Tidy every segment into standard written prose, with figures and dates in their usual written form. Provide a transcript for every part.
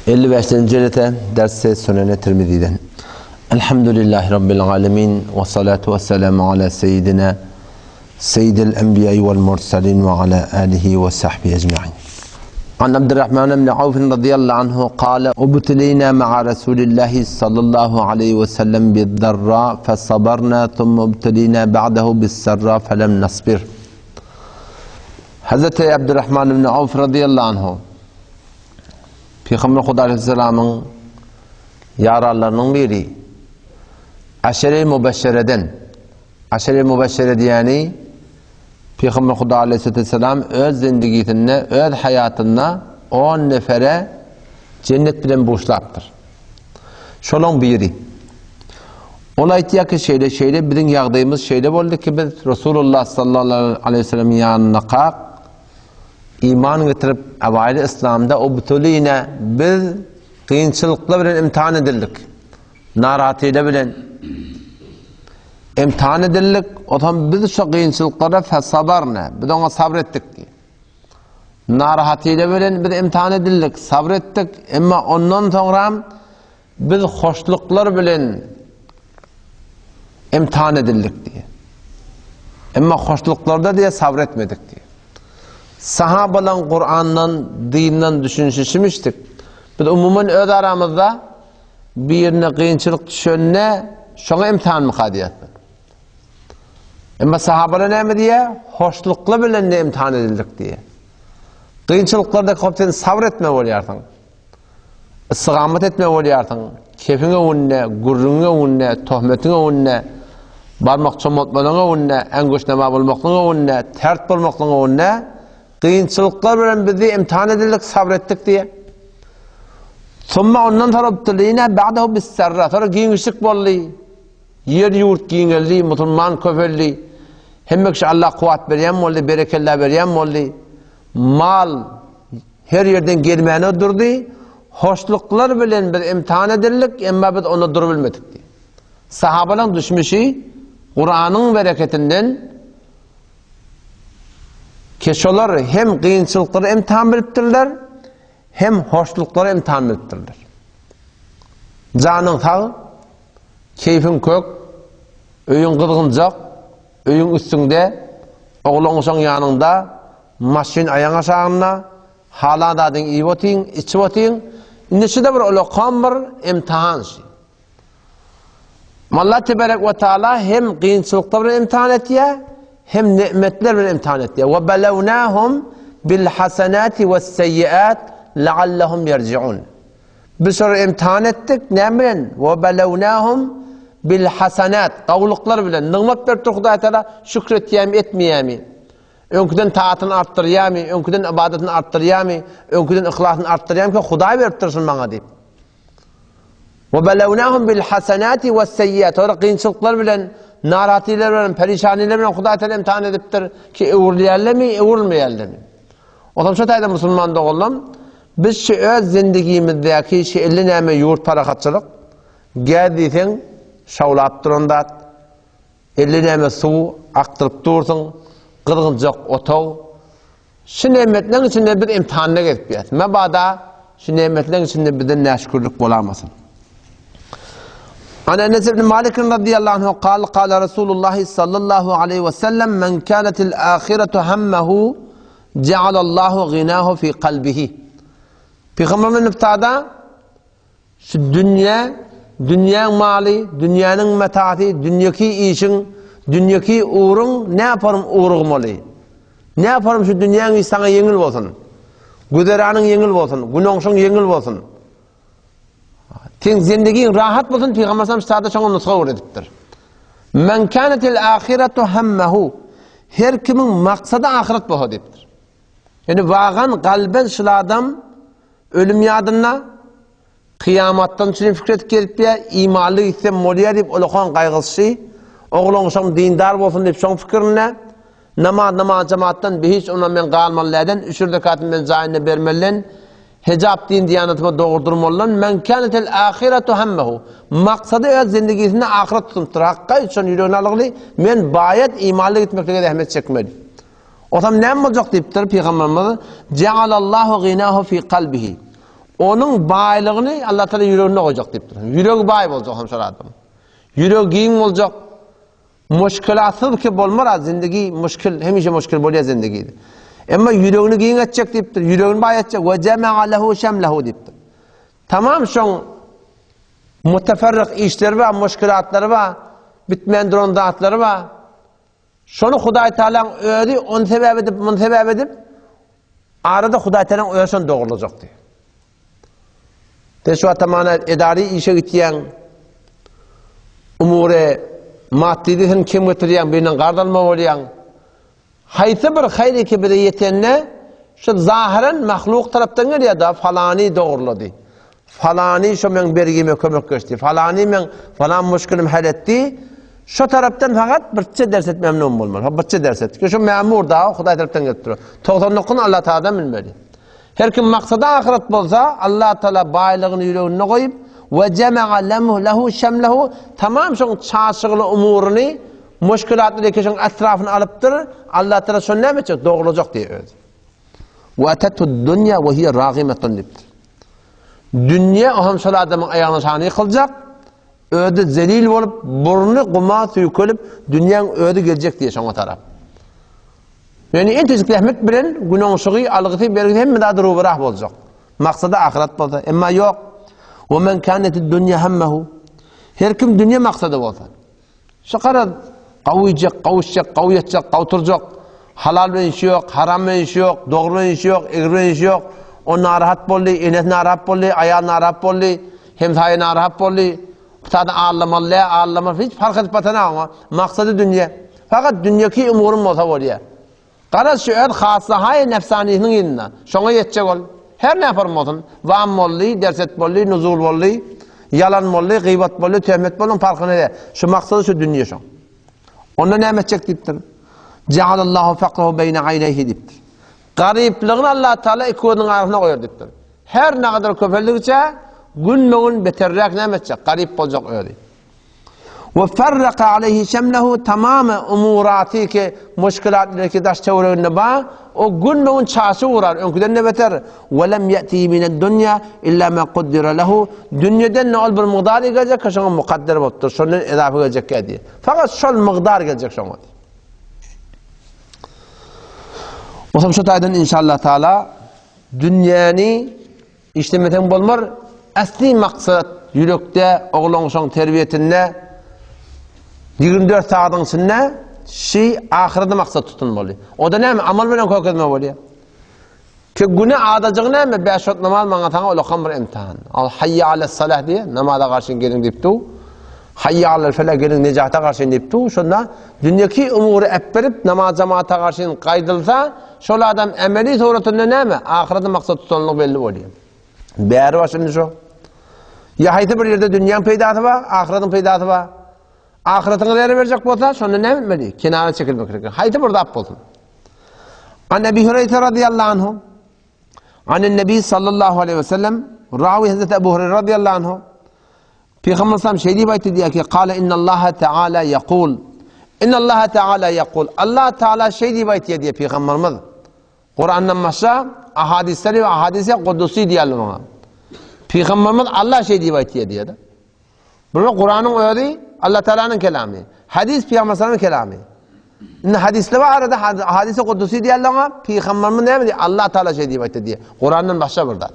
55. cülete dersi Sünen-i Tirmizi'den. Elhamdülillahi Rabbil alemin ve salatu ve selamu ala seyyidina seyyidil enbiyayı vel mursalin ve ala alihi ve sahbihi ecma'in. An Abdurrahman ibn Avf radıyallahu anhu kâle ubtilînâ ma'a Resulillahi sallallahu aleyhi ve sellem bid-darrâ fesabarnâ thumme ubtilînâ ba'dahu bis-sarrâ felem nasbir. Hazreti Abdurrahman ibn Avf radıyallahu anhu Peygamber Huda Aleyhisselam'ın yararlarının biri Aşere-i Mübeşşere'den. Aşere-i Mübeşşere diyeni Peygamber Huda Aleyhisselam öz zindigisinde, öz hayatında 10 nefere cennet bilen boşlaptır. Şolun biri. Ola ihtiyakı şeyle bizim yağdayımız şeyle oldu ki biz Resulullah sallallahu aleyhi ve sellem yanına kalk iman getirip evveli İslam'da o bütülüğüne biz kıyınçılıkla bilen imtihan edildik. Narahatıyla bilen imtihan edildik. O zaman biz şu kıyınçılıklara fesabarne. Biz ona sabrettik diye. Narahatıyla bilen biz imtihan edildik. Sabrettik. Ama ondan sonra biz hoşluklar bilen imtihan edildik diye. Ama hoşluklarda diye sabretmedik diye. Sahabalan Kur'an'dan, dinden düşünüşmüştük. Biz umumen öz aramızda birine kıyınçılık düşönne şuna imtihan mukadiyatı. Ama sahabalar ne diye? Hoşlukla bilen ne imtihan edildik diye. Kıyınçılıklarda kopten sabretme oluyorsun. İstigamet etme oluyorsun. Kefine unne, gurruna unne, tohmetine unne, barmak çomaltmalına unne, engoşnama bulmaklığına unne, tert bulmaklığına unne, kıyınçılıklar bilen bizi imtihan edildik, sabrettik diye. Sonra ondan sonra obtilîne ba'dahu bis-sarrâ. Sonra giyinişlik bolli. Yer yurt giyinildi, Müslüman köfelli. Hemmekşi Allah kuvvet beryen bolli, berekeller beryen bolli. Mal her yerden gelmeyene durdu. Hoşluklar bilen biz imtihan edildik, ama biz onu durabilmedik diye. Sahabaların düşmüşü Kur'an'ın bereketinden keşolar hem kıyınçılıkları imtihan biliptirler, hem hoşlukları imtihan biliptirler. Canın sağ, keyfin kök, öyün kızgıncak, öyün üstünde, oğlunun yanında, maşin ayağın aşağına, hala dadın iyi otin, içi otin, neşe de bir olokan bir imtihan şey. Allah Tebarek ve Teala hem kıyınçılıkları imtihan etiyor, hem nimetlerle imtihan etti. Ve belevnâhum bil hasenâti ve seyyiat leallehum yerci'un. Biz sonra imtihan ettik. Ne bilen? Ve belevnâhum bil hasenât. Kavluklar bilen. Nimet bir Huda Teala şükretiyemi etmeyemi. Önküden taatını arttırıyemi. Önküden ibadetini arttırıyemi. Önküden ihlasını arttırıyemi ki Huda'yı veriptirsin bana deyip. Ve belevnâhum bil hasenâti ve seyyiat. Orada kıyınçılıklar bilen, naratiler bilen, perişaniler bilen Huda Teala imtihan ediptir ki uğurlayalı mi, uğurlmayalı mi? O zaman şu tayda Müslüman da oğlum, biz şu öz zindigimizdeki şu 50 neme yurt parakatçılık, geldiysen şavlap durundat, 50 neme su aktırıp dursun, kırgıncak otav, şu nimetlerin içinde bir imtihanına gelip yat. Mebada şu nimetlerin içinde bir de neşkürlük bulamasın. An Enes ibn Malik radıyallahu anhu kâle kâle Resulullah sallallahu aleyhi ve sellem men kânetil âhiretu hammehu cealallahu gînâhu fi kalbihi. Peygamber'in nüftada şu dünya mali, dünyanın metaati, dünyaki işin, dünyaki uğrun ne yaparım uğruğum olayı. Ne yaparım şu dünyanın sana yengil olsun. Güderanın yengil olsun, günahşın yengil olsun. Sen zindagin rahat bolsun Peygamber sallallahu aleyhi ve sellem nuska öğretiptir. Men kânetil âhiretu hammehu. Her kimin maksadı ahiret bohu deyiptir. Yani vağan kalben şıl adam ölüm yadına kıyamattan için fikret gelip ya imanlı ise moliya deyip olukan kaygısı oğlun şun dindar bolsun deyip şun fikrine namaz cemaattan bir hiç ona men kalmalılardan 3 rekatın men zayine vermelilen hicab din diyanetime doğurdurmalılar. Men kânetel âhiretu hammehu. Maksadı öz zindigisinde ahiret tutumtur. Hakka için yüreğine alıqlı. Men bayet imanlı gitmekle de ehmet çekmeli. O zaman ne olacak deyiptir Peygamberimiz? Cealallahu gînâhu fi kalbihi. onun baylığını Allah Teala yüreğine koyacak deyiptir. Yüreği bay olacak hemşire adam. Yüreği giyin olacak. Müşkülatsız ki bolmaz zindagi müşkül, hemişe müşkül boluyor zindagide. Ama yüreğini giyin edecek deyiptir. Yüreğini bay edecek. Ve cema'a lehu şemlehu deyiptir. Tamam şun müteferrik işleri var, müşkülatları var, bitmeyen duran dağıtları var. Şunu Huday Teala'nın öğredi, onu sebep edip, arada Huday Teala'nın öğresen doğrulacak diyor. De şu atamana idari işe gittiyen, umure, maddidin kim getiriyen, birinin kardalma olayan, haytı bir hayri kibiri yetenine, şu zahiren mahluk taraftan geliyor da falani doğruladı. Falani şu men bergime kömek geçti. Falani men falan müşkülüm halletti. Şu taraftan fakat birçe derset memnun olmalı. Birçe derset. Şu memur da Huday taraftan getiriyor. 99'un Allah Teala'dan bilmeli. Her kim maksadı ahiret bolsa Allah Teala baylığını yüreğine koyup ve cema'a lehu şemlehu tamam şu çarşıgılı umurunu müşkülatlı şun etrafını alıptır. Allah Teala şunu ne yapacak? Doğrulacak diye öyle. Ve atetu dünya ve hiye ragimetun niptir. Dünya o hemşire adamın ayağını sahne yıkılacak. Öde zelil olup, burnu kuma tüyükülüp, dünyanın öde gelecek diye şuna taraf. Yani en tüzük rahmet bilen, günahın şığı, algıtı, bergiti hem daha durubırah olacak. Maksadı ahiret olacak. Ama yok. وَمَنْ كَانَتِ الدُّنْيَا هَمَّهُ her kim dünya maksadı olsa. Şu kadar kavuyacak, kavuşacak, kavuyacak, kavturacak. Halal bir işi yok, haram bir işi yok, doğru bir işi yok, egri bir işi yok. O narahat bolli, enet narahat bolli, ayağı narahat bolli, hemsaye narahat bolli. Zaten ağlamalı, hiç fark edip batana ama maksadı dünya. Fakat dünyaki umurun olsa oluyor. Karas şöyle khassa hay nefsaninin yanına. Şuna yetecek ol. Her ne yaparım olsun. Vam molli, derset bolli, nuzul bolli, yalan molli, gıybat bolli, töhmet bolli farkı ne? Şu maksadı şu dünya şu. Onda ne edecek deyiptir. Cealallahu faqrahu beyne aynayhi deyiptir. Garipliğini Allah Teala ikisinin arasına koyar deyiptir. Her ne kadar köpelikçe günmeğin beterrak ne edecek? Garip olacak öyle. Ve ferraka aleyhi şemlehu tamamı umurati ki müşkülatları ki daş çevrevinde bağ o günmeğin çarşı uğrar. Önküden ne beter? Ve lem ye'ti mined dünya illa ma kuddira lehu dünyadan ne ol bir mıqdar gelecek ki şuna mukadder bottur. Şunun edafi gelecek diye. Fakat şol mıqdar gelecek şuna. O zaman şu taydan inşallah Teala dünyanı işlemeten bolmar asli maksat yürekte oğlan şoň terbiyetinde 24 saatin içinde ahirete maksat tutunmalı. O da näme amal bilen köketme bolýar. Ki günah adacak näme 5 wagt namaz maňa taňa olakan bir imtihan. Al hayya alas salah diye namaza karşı gelin dipdi. Hayya alal felah gelin necata karşı dipdi. Şonda dünyaki umury epberip namaz jamaata karşı gaýdylsa, şol adam emeli suratynda näme ahirete maksat tutanlyk belli bolýar. Bäri başynda şu. Ya hayta bir yerde dünyanın peydası var, ahiretin peydası var. Ahiretine değer verecek bolsa, şonu ne bilmeli? Kenara çekilmek gerekir. Hayta burada ap bolsun. An Ebi Hureyre radıyallahu anhu, anin Nebi sallallahu aleyhi ve sellem, ravi Hazreti Ebu Hureyre radıyallahu anhu, Peygamber sallam şey deyip aytti diye ki, Kale innallaha teala yakul, innallaha teala yakul, Allah Teala şey deyip aytti diye Peygamberimiz, Kur'an'dan başka, ahadisleri ve ahadisi kudusi diyelim ona. Peygamberimiz Allah şey deyip aytti diye de. Bunu Kur'an'ın öğreti, Allah Teala'nın kelamı. Hadis Peygamber sallam'ın kelamı. Hadisle var arada hadise kudusi diyelim ona, Peygamberimiz ne mi diye? Allah Teala şey deyip aytti diye. Kur'an'dan başka burada.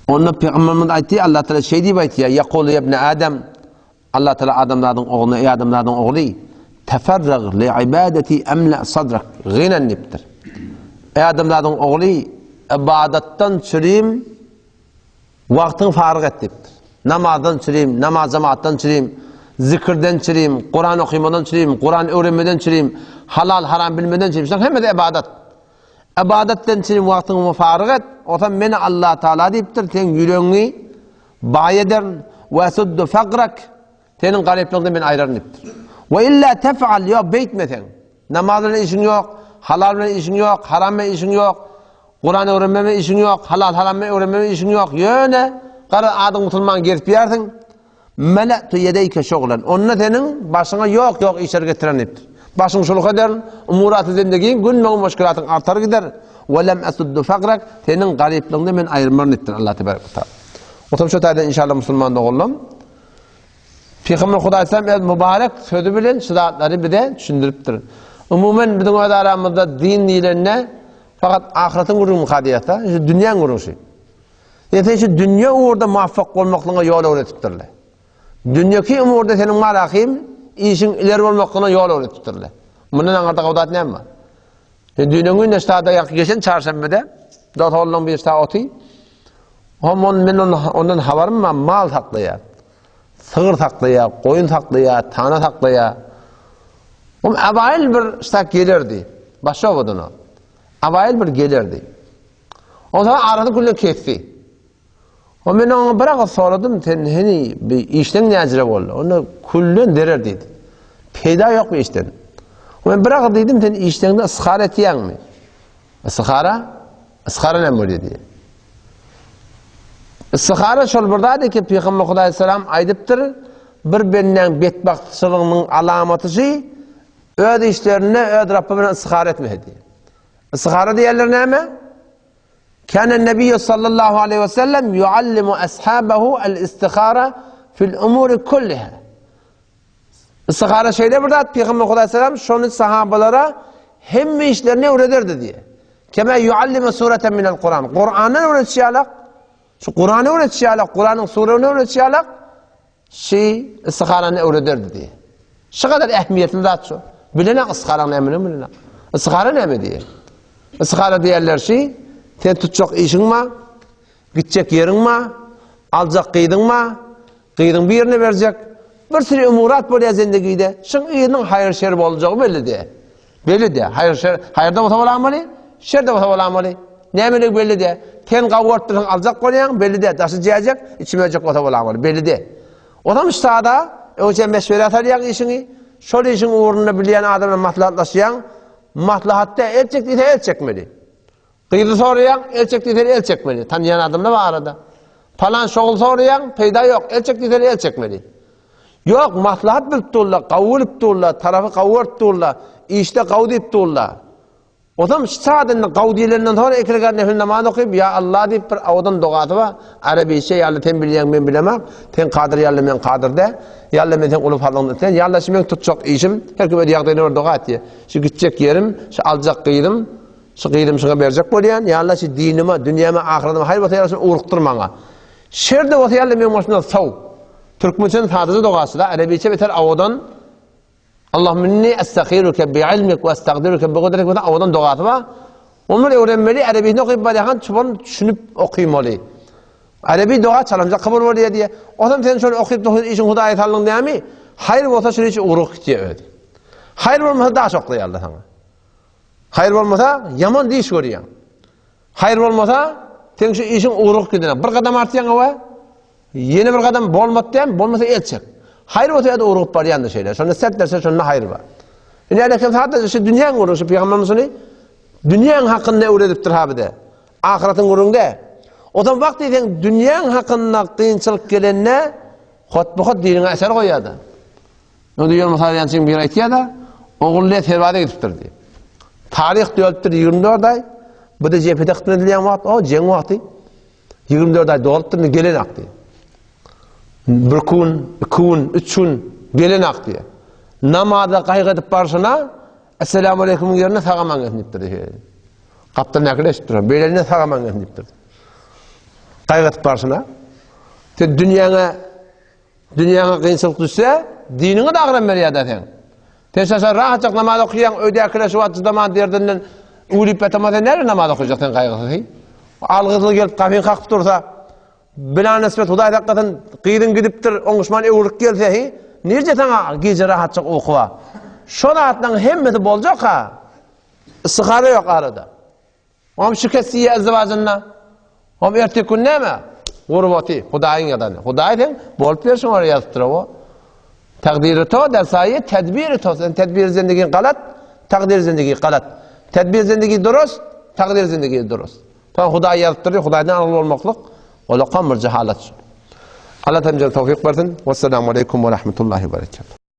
Onda Peygamberimiz aytti, Allah Teala şey deyip aytti ya, Yakulu ibn Adem, Allah Teala adamlardan oğlunu, ey adamlardan oğlu, teferrag li ibadeti emle sadrak, ginen niptir. Ey adamlardan oğlu, ibadetten çürüyüm, vaktin fark ettiptir. Namazdan çürüyüm, namaz cemaattan çürüyüm, zikirden çürüyüm, Kur'an okuymadan çürüyüm, Kur'an öğrenmeden çürüyüm, halal haram bilmeden çürüyüm. Hem de ibadet. İbadetten çürüyüm, vaktini fark et. O zaman beni Allah Teala deyiptir, sen yüreğini bay eder, ve suddu faqrak, senin garipliğinden beni ayırır deyiptir. Ve illa tef'al, yok beytmesen, namazla işin yok, halal'la işin yok, haram'la işin yok, Kur'an öğrenmeme işin yok, halal haram'la öğrenmeme işin yok. Yöne, karı adın musulman gerip yersin. Melektu yedeyke şoğlan. Onunla senin başına yok işler getiren ettir. Başın şuluk eder, umuratı zindegiyin, günmeğin meşgulatın artar gider. ve lem asuddu faqrak. Senin garipliğini men ayırmarın ettin Allah tebaraka ve taala. Otam şu tayda inşallah musulman oğlum. Peygamber Huda Aleyhisselam mübarek sözü bilen şidatları bir de düşündürüptür. Umumen bizim aramızda din ilerine fakat ahiretin gururun kadiyata, dünyanın gururun. Yani şu dünya orada muvaffak olmaklığına yol öğretiptirler. Dünyaki umurda senin malakim, işin ileri olmaklığına yol öğretiptirler. Bunun anarda kavdat ne mi? Dünyanın nestada geçen çarşambada, dağıtılan bir sağ otu, ondan haberim var, mal taklaya, sığır taklaya, koyun taklaya, tana taklaya. Abayil bir stak gelirdi, başa odunu. Abayil bir gelirdi. O zaman aradı kullen kefi. O men onu bırakıp sordum, sen hani bir işten ne acele oldu? Onu kullen derer dedi. Peyda yok mu işten? O men bırakıp dedim, sen işten de ıskara etiyen mi? Iskara ne böyle diye. Iskara şol buradaydı ki Peygamber Huda Aleyhisselam aydıptır, bir benden betbaktçılığının alamatı öde işlerine öde Rabbimine ıskara etmedi. Iskara diyorlar ne mi? Kâne Nebiyyü sallallahu aleyhi ve sellem yuallimu ashabahu el-istikhara fil umuri kulliha. İstikhara şeyde burada Peygamber Huda Aleyhisselam şunu sahabalara hem işlerini öğretirdi diye. Kema yuallimu sureten minel Kur'an. Kur'an'ı öğretişiyalak, şu Kur'an'ı öğretişiyalak, Kur'an'ın surelerini öğretişiyalak, istikharanı öğretirdi diye. Şu kadar ehemmiyetli zat şu. Bilene istikharanın emrini bilene. İstikhara ne mi diye. İstikhara diyorlar sen tutacak işin mi? Gidecek yerin mi? Alacak kıydın mı? Kıydın bir yerine verecek. Bir sürü umurat böyle zindagide. Şun iyinin hayır şer olacağı belli de. Belli de. Hayırda ota olamalı, şerde ota olamalı. Nemilik belli de. Ten kavurttırın alacak koyan belli de. Taşıyacak, içmeyecek ota olamalı. Belli de. Otam üstada, önce meşvere atalayan işini, şöyle işin uğrunu bilen adamla maslahatlaşayan, maslahatta el çekmeli. Kıydı soruyan, el çektiğleri el çekmeli. Tanıyan adam da var arada. Falan şoğul soruyan, peyda yok. El çektiğleri el çekmeli. Yok, maslahat bilip tuğla, kavul ip tuğla, tarafı kavurt tuğla, işte kavdu ip tuğla. O zaman sadece kavdiyelerinden sonra eklegar nefil namaz okuyup, ya Allah deyip bir odan doğatı var. Arabi şey, yalla ten bilyen ben bilemem. Ten kadir yalla men kadir de. Yalla men ten ulu falan de. Yalla şimdi tutacak işim. Herkese öde yağdayını orada doğat diye. Şu gidecek yerim, şu alacak kıydım. Şu kıydım şuna verecek bolyan. Ya Allah şu dinime, dünyama, ahiretime hayır vatayarasını uğruqtırmana. Şerde vatayarla men başına sav. Türkmençenin sadece doğası da Arabice beter avadan Allahümme inni estakhiruke bi'ilmik ve estakdiruke bi'kudretik ve avadan doğatı var. Onları öğrenmeli, Arabi'ni okuyup badayan çıbanı düşünüp okuymalı. Arabi doğa çalamca kabul var diye. O zaman sen şöyle okuyup işin Huda ayet değil mi? Hayır olsa şöyle hiç uğruq diye öyle. Hayır olmasa daha çok duyarlı sana. Hayır olmasa yaman diş görüyor. Hayır olmasa sen şu işin uğruq gidene. Bir kadam artıyan hava, yeni bir kadam bolmat diyem, bolmasa elçek. Hayır olsa da uğruq var yanında şeyler. Sonra sert derse şununla hayır var. Yani kim sadece şu dünyanın uğruq, şu Peygamberimizin dünyanın hakkında öğretiptir habide. Ahiretin uğruğunda. O zaman vakti dünyanın hakkında kıyınçılık gelenine hot dinine eser koyadı. O diyor mesela yansın bir ayetiye da oğulluya tervada gitiptir diye. Tarih diyordur 24 ay. Bu da cephede kıtın edilen vakti. O ceng vakti. 24 ay doğrulttur gelen akti. Bir kun, 3 kun gelen akti. Namazda kayık edip barsana Esselamu Aleyküm'ün yerine sağaman etniptir. Kaptan yaklaştır. Böyleline sağaman etniptir. Kayık edip barsana. Dünyana kıyınçılık düşse dinini de ağıran veriyor da sen. Sen rahatçak namaz okuyan, öde akılaşı vatı zaman derdinden ulip etamadan nerede namaz okuyacaksın kaygısı? Algızlı gelip kafin kalkıp dursa, bila nesbet Huday dakikatın kıydın gidiptir, onuşman uğruk gelse, nerede sana gece rahatçak okuva? Şu rahatdan hemmeti bolacak ha, sıkarı yok arada. Om şükessiye ezzivacınla, om ertekün ne mi? Gurbati, Huday'ın yadanı. Huday'ın bolup versin oraya yazıptır o. Takdiri to dersayi tedbiri to. Sen tedbir zindagi galat, takdir zindagi galat. Tedbir zindagi durust, takdir zindagi durust. Tamam Huday yazıptır, Huday'dan anıl olmaklık. Ola qamır cehalat. Allah temcil tevfik versin. Vesselamu aleyküm ve rahmetullahi ve berekatuhu.